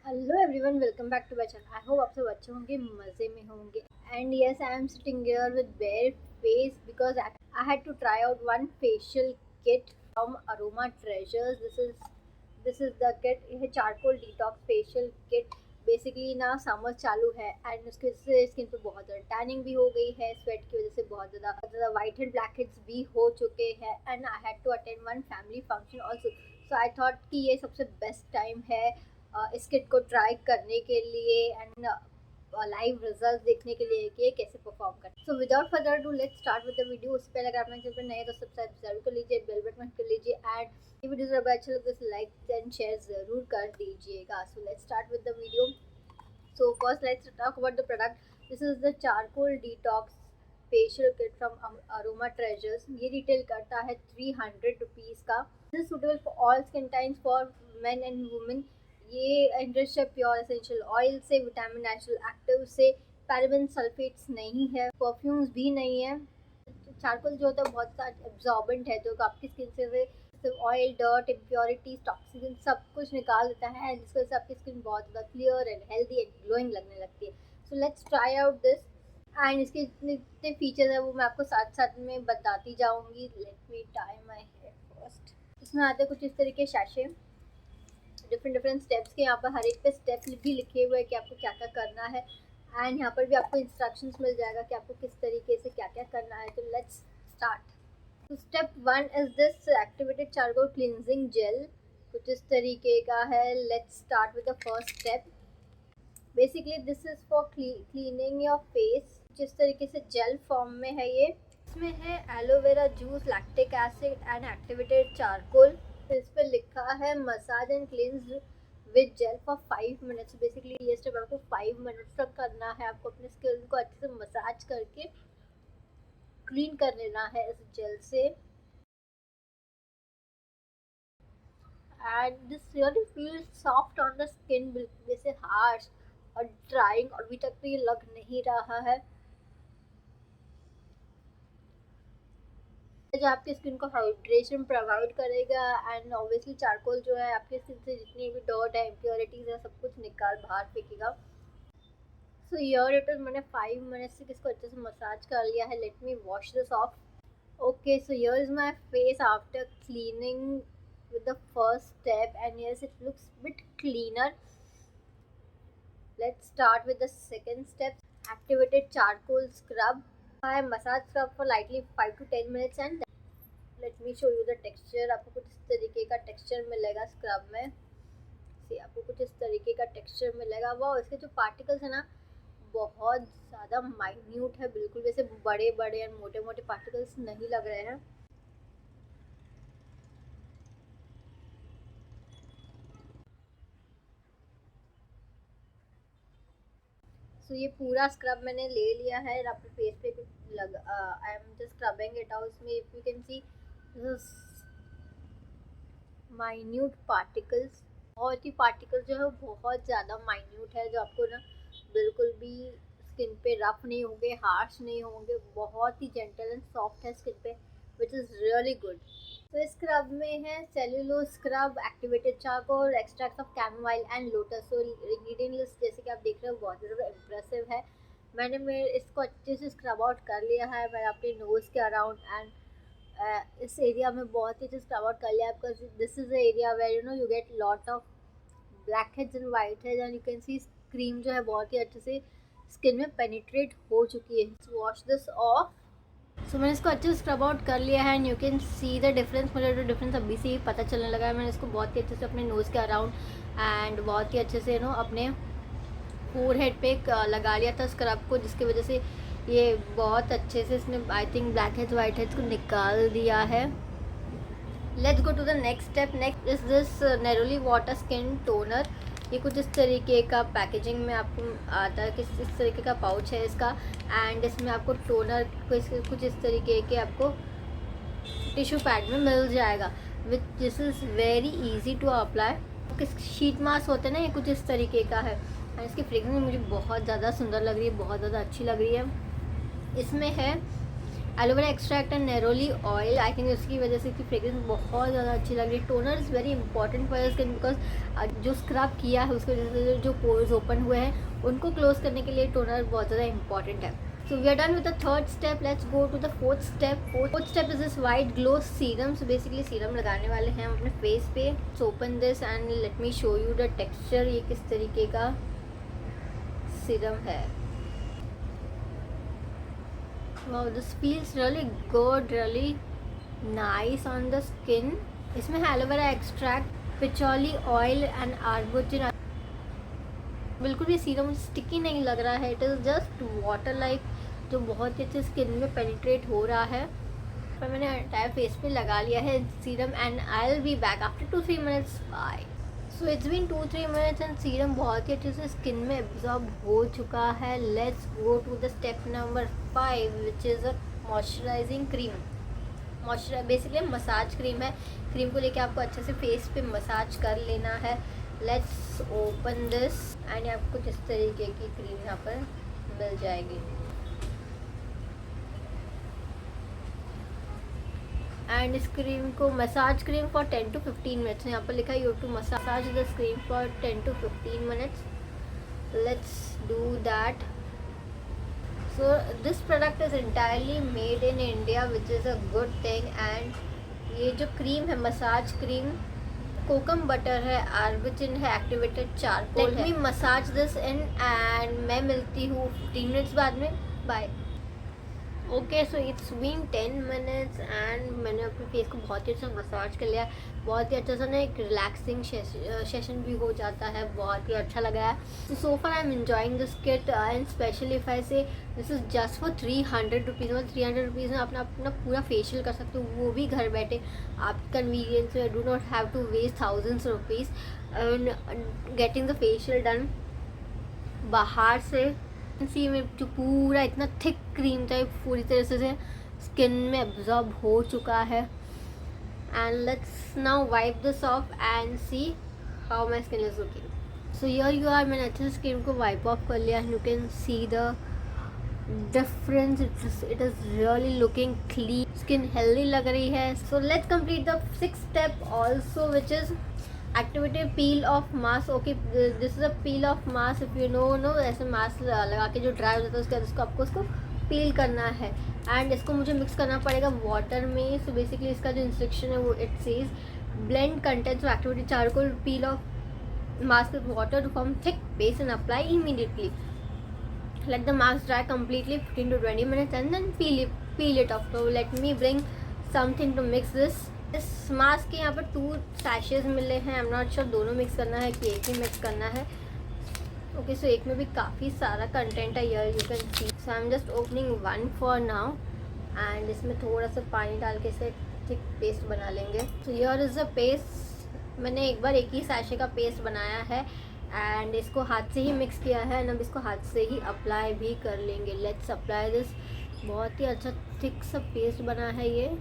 Hello everyone, welcome back to my channel. I hope आप सब अच्छे होंगे, मज़े में होंगे। And yes, I am sitting here with bare face because I had to try out one facial kit from Aroma Treasures. This is the kit. ये charcoal detox facial kit. Basically ना summer चालू है and उसकी वजह से skin पे बहुत ज़्यादा टैनिंग भी हो गई है। स्वेट की वजह से बहुत ज़्यादा वाइट हेड ब्लैक हेड्स भी हो चुके हैं and I had to attend one family function also. So I thought कि ये सबसे बेस्ट टाइम है इस किट को ट्राई करने के लिए एंड लाइव रिजल्ट देखने के लिए कि ये कैसे परफॉर्म करते हैं। So without further do let's start with the video. उससे पहले अगर आप मेरे चैनल पर नए हैं तो सब्सक्राइब जरूर कर लीजिए, बेल बटन कर लीजिए एंड ये वीडियो ज़रा अच्छा लगे तो लाइक एंड शेयर ज़रूर कर दीजिएगा। So let's start with the video. So first let's talk about the product. This is the charcoal detox facial kit from Aroma treasures. ये रिटेल करता है 300 रुपीज़ का। This is suitable for all skin types for main and women. ये enrich है pure essential oil से, vitamin natural active से, paraben sulphates नहीं है, परफ्यूम्स भी नहीं है। चारकोल जो होता है बहुत सारा एब्जॉर्बेंट है जो आपकी स्किन से ऑयल, डर्ट, इम्प्योरिटीज, टॉक्सिन सब कुछ निकाल देता है जिसकी वजह से आपकी स्किन बहुत ज़्यादा clear and healthy and glowing लगने लगती है। So let's try out this and इसके जितने फीचर्स है वो मैं आपको साथ साथ में बताती जाऊँगी। Let me tie my hair first. इसमें आते कुछ इस तरीके शैशे, डिफरेंट स्टेप्स के। यहाँ पर हर एक पे स्टेप भी लिखे हुए हैं कि आपको क्या क्या करना है एंड यहाँ पर भी आपको इंस्ट्रक्शंस मिल जाएगा कि आपको किस तरीके से क्या क्या करना है। तो लेट्स स्टार्ट। तो step 1 is this activated charcoal cleansing gel. कुछ इस तरीके का है। Let's start with the first step. Basically this is for cleaning your face. जिस तरीके से जेल फॉर्म में है ये। इसमें है aloe vera juice, lactic acid and activated charcoal. तो इस पर लिखा है massage and cleanse with gel for 5 minutes. Basically ये स्टेप आपको 5 मिनट्स तक करना है। आपको अपने स्किन को अच्छे से मसाज करके क्लीन कर लेना है इस जेल से। And this really feel soft on the skin, बिल्कुल जैसे हार्श और ड्राइंग और अभी तक तो ये लग नहीं रहा है। जो आपकी स्किन को हाइड्रेशन प्रोवाइड करेगा एंड ऑब्वियसली चारकोल जो है आपकी स्किन से जितनी भी डर्ट है, इम्प्योरिटीज है, सब कुछ निकाल बाहर फेंकेगा। So here it is. मैंने 5 मिनट से इसको अच्छे से मसाज कर लिया है। Let me wash this of. Okay, so here is my face after cleaning with the first step and yes, it looks bit cleaner. Let's start with the second step, activated charcoal scrub. I massage scrub for lightly 5 to 10 minutes and let me show you the texture. आपको कुछ इस तरीके का texture मिलेगा scrub में। आपको कुछ इस तरीके का टेक्सचर मिलेगा। वाह, इसके जो पार्टिकल्स है ना बहुत ज़्यादा माइन्यूट है, बिल्कुल वैसे बड़े बड़े और मोटे मोटे पार्टिकल्स नहीं लग रहे हैं। सो ये पूरा स्क्रब मैंने ले लिया है और अपने फेस पे लग I am just scrubbing it out. इसमें if you can see minute particles. बहुत ही पार्टिकल जो है वो बहुत ज़्यादा माइन्यूट है जो आपको ना बिल्कुल भी स्किन पे रफ नहीं होंगे, हार्श नहीं होंगे, बहुत ही जेंटल एंड सॉफ्ट है स्किन पे, विच इज़ रियली गुड। तो इस स्क्रब में है cellulose scrub, activated charcoal, extract of chamomile and lotus. तो इंग्रेडिएंट लिस्ट जैसे कि आप देख रहे हो बहुत ज़्यादा इम्प्रेसिव है। मैंने मेरे इसको अच्छे से स्क्रब आउट कर लिया है। मैं अपने नोज़ के अराउंड एंड इस एरिया में बहुत ही अच्छे स्क्रब आउट कर लिया। Because this is the area where you know you get lot of black heads and white heads and you can see cream जो है बहुत ही अच्छे से स्किन में पेनिट्रेट हो चुकी है। Wash this of. सो मैंने इसको अच्छे से स्क्रब आउट कर लिया है and you can see the difference. मुझे जो डिफरेंस अभी से ही पता चलने लगा है। मैंने इसको बहुत ही अच्छे से अपने नोज़ के अराउंड एंड बहुत ही अच्छे से नो अपने फोरहेड पे लगा लिया था स्क्रब को, जिसकी वजह से ये बहुत अच्छे से इसने I think black heads white heads को निकाल दिया है। Let's go to the next step. Next is this neroli water skin toner. ये कुछ इस तरीके का पैकेजिंग में आपको आता है, किस इस तरीके का पाउच है इसका एंड इसमें आपको टोनर कुछ इस तरीके के आपको टिश्यू पैड में मिल जाएगा which this is very easy to apply. किस शीट मास्क होते हैं ना, ये कुछ इस तरीके का है एंड इसकी फ्रेगरेंस मुझे बहुत ज़्यादा सुंदर लग रही है, बहुत ज़्यादा अच्छी लग रही है। इसमें है aloe vera extract and neroli oil, I think उसकी वजह से इसकी फ्रेग्रेंस बहुत ज़्यादा अच्छी लग रही है। Toner is very important for your skin because जो स्क्रब किया है उसकी वजह से जो पोर्स ओपन हुए हैं उनको क्लोज करने के लिए टोनर बहुत ज़्यादा इंपॉर्टेंट है। So we are done with the third step. Let's go to the fourth step. Fourth step is this white glow serum. So basically serum लगाने वाले हैं हम अपने फेस पे. So open this and let me show you the texture. ये किस तरीके का सीरम है. Wow, this feels really good, really nice on the skin. इसमें है aloe vera extract, patchouli oil and arbutin. बिल्कुल भी सीरम स्टिकी नहीं लग रहा है. It is just water like, जो बहुत ही अच्छे स्किन में पेनिट्रेट हो रहा है. पर मैंने एंटायर फेस पे लगा लिया है serum and I will be back after 2-3 minutes. Bye. So it's been 2-3 minutes and serum बहुत ही अच्छे से स्किन में एब्जॉर्ब हो चुका है. Let's go to the step number 5 which is a moisturising cream. Basically massage cream है. Cream को लेके आपको अच्छे से फेस पे मसाज कर लेना है. लेट्स ओपन दिस एंड आपको किस तरीके की क्रीम यहाँ पर मिल जाएगी. एंड इस क्रीम को massage cream for 10 to 15 minutes. यहाँ पर लिखा है you to massage this cream for 10 to 15 minutes. Let's do that. So this product is entirely made in India which is a good thing. And ये जो cream है massage cream, kokum butter है, arbutin है, activated charcoal है. Let me massage this in and मैं मिलती हूँ 15 minutes बाद में. Bye. Okay, so it's been 10 minutes and मैंने अपने फेस को बहुत ही अच्छा मसाज कर लिया. बहुत ही अच्छा सा ना एक रिलैक्सिंग सेशन भी हो जाता है. बहुत ही अच्छा लगा है. So far I am enjoying this kit and specially if I say this is just for 300 rupees. मतलब 300 रुपीज़ में अपना पूरा फेशियल कर सकते हो, वो भी घर बैठे आपकी कन्वीनियंस में. Do not have to waste thousands rupees and getting the facial done बाहर से. सी में जो पूरा इतना थिक क्रीम था पूरी तरह से स्किन में एब्जॉर्ब हो चुका है. And let's now wipe this off and see how my skin is looking. So here you are. मैंने अच्छे से स्किन को वाइप ऑफ कर लिया. You can see the difference. It is really looking clean. Skin healthy लग रही है. So let's complete the 6th step also which is activated peel off mask. Okay, this is a peel off mask. If you know ऐसे mask लगा के जो dry हो जाता है उसके बाद उसको आपको उसको पील करना है. एंड इसको मुझे मिक्स करना पड़ेगा वाटर में. सो बेसिकली इसका जो इंस्ट्रक्शन है वो it says blend contents of activated charcoal peel off mask with water to form thick base and apply immediately. Let the mask dry completely 15 to 20 minutes and then peel it off. So let me bring something to mix this. इस mask के यहाँ पर 2 सैशेज मिले हैं. I am not sure दोनों mix करना है कि एक ही मिक्स करना है. ओके, सो एक में भी काफ़ी सारा कंटेंट है. यार you can C. So I am just opening 1 for now and इसमें थोड़ा सा पानी डाल के इसे थिक पेस्ट बना लेंगे. So here is a paste. मैंने एक बार एक ही सैशे का पेस्ट बनाया है एंड इसको हाथ से ही मिक्स किया है एंड अब इसको हाथ से ही अप्लाई भी कर लेंगे. Let's apply this. बहुत ही अच्छा थिक सा पेस्ट बना है ये.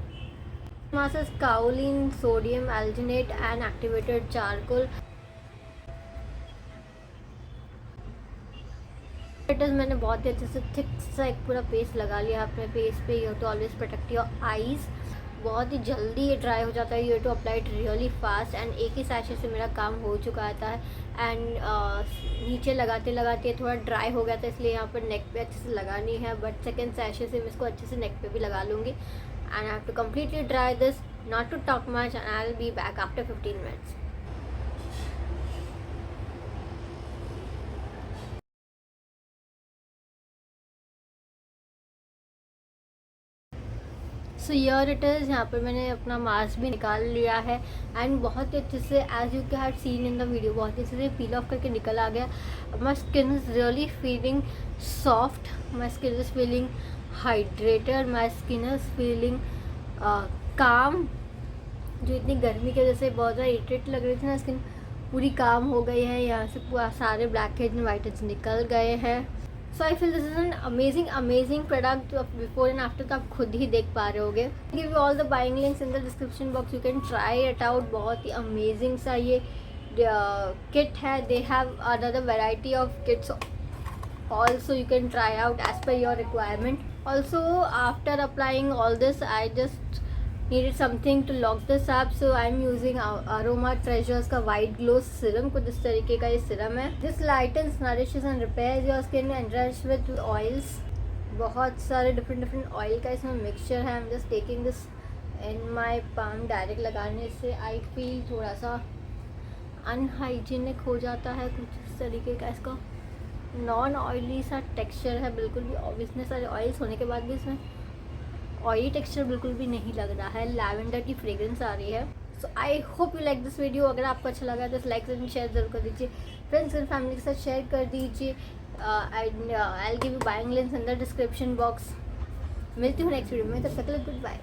Mask is kaolin, sodium alginate and activated charcoal. मैंने बहुत ही अच्छे से थिक सा एक पूरा पेस्ट लगा लिया अपने फेस पे. You to always protect your eyes. बहुत ही जल्दी ये ड्राई हो जाता है. You to apply it really fast and एक ही सैशे से मेरा काम हो चुका था. एंड नीचे लगाते लगाते थोड़ा ड्राई हो गया था इसलिए यहाँ पर नेक पे अच्छे से लगानी है. बट सेकेंड सैशे से मैं इसको अच्छे से नेक पे भी लगा लूँगी. And I have to completely dry this, not to talk much, and I'll be back after 15 minutes. So here it is. यहाँ पर मैंने अपना मास्क भी निकाल लिया है एंड बहुत ही अच्छे से as you can seen in the video बहुत ही अच्छे से पील ऑफ करके निकल आ गया. My skin is really feeling soft. My skin is feeling hydrated. My skin is feeling काम. जो इतनी गर्मी की वजह से बहुत ज़्यादा इरिटेट लग रही थी ना स्किन, पूरी काम हो गई है. यहाँ से पूरा सारे black heads and white heads निकल गए हैं. So I feel this is an amazing product. Before and after तो आप खुद ही देख पा रहे होगे. Give you all the buying links in the description box. You can try it out. बहुत ही अमेजिंग सा ये किट है. They have another variety of kits also. You can try out as per your requirement. Also, after applying all this, I just needed something to lock this up, so I'm using Aroma Treasures का White Glow Serum. कुछ इस तरीके का ये serum है. This lightens, nourishes and repairs your skin and enriched with oils. बहुत सारे different oil का इसमें मिक्सचर है. I'm just taking this in my palm. Direct लगाने से I feel थोड़ा सा अनहाइजीनिक हो जाता है कुछ इस तरीके का. इसका नॉन ऑयली सा टेक्सचर है बिल्कुल भी. ऑब्वियसली सारे ऑयल्स होने के बाद भी इसमें ऑयली टेक्सचर बिल्कुल भी नहीं लग रहा है. लैवेंडर की फ्रेग्रेंस आ रही है. So I hope you like this video. अगर आपको अच्छा लगा तो लाइक एंड शेयर जरूर कर दीजिए. फ्रेंड्स एंड फैमिली के साथ शेयर कर दीजिए. I will give you buying links in the description box. मिलती हूँ नेक्स्ट वीडियो में. तब तक के लिए गुड बाय.